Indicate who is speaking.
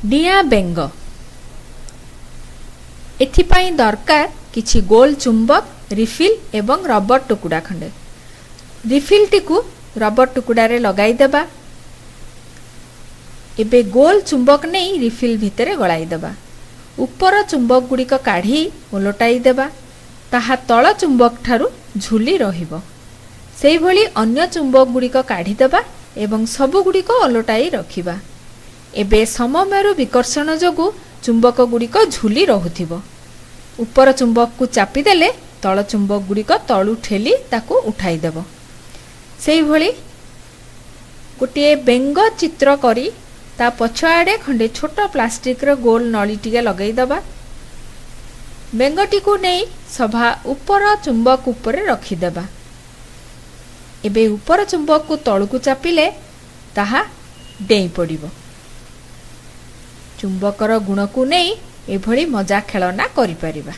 Speaker 1: डिया बेंग एथिपाई दरकार किछि गोल चुंबक रिफिल एवं रबर टुकुड़ा खंडे रिफिल टिकु रबर टुकुड़ा रे लगाई देबा। एबे गोल चुंबक नहीं रिफिल भितरे गलाई देबा। ऊपर चुंबक गुड़िक काढ़ी ओलटाई देबा। ताहा तଳ चुंबक ठारू झुली रहिबो। सेही भली अन्य चुंबक गुड़िक काढ़ी देबा एवं सबु गुड़िक ओलटाई रखिबा। एबे सममेरु विकर्षण जोगु चुंबक गुड़िक झुली रहुथिबो। ऊपर चुंबक को चापी देले तଳ चुंबक गुड़िक तळु ठेली ताकू उठाई देबो। सेही भली गोटे बेंग चित्र करी ता पछआडे खंडे छोट प्लास्टिक रो गोल नली टिके लगाई दबा। बेंगटी को नहीं सभा ऊपर चुंबक ऊपर रखी देबा। एबे ऊपर चुंबक को तळु को चापिले ताहा डेई पड़िबो। चुंबकर गुण को नहीं एभली मजा खेलना करि परिबा।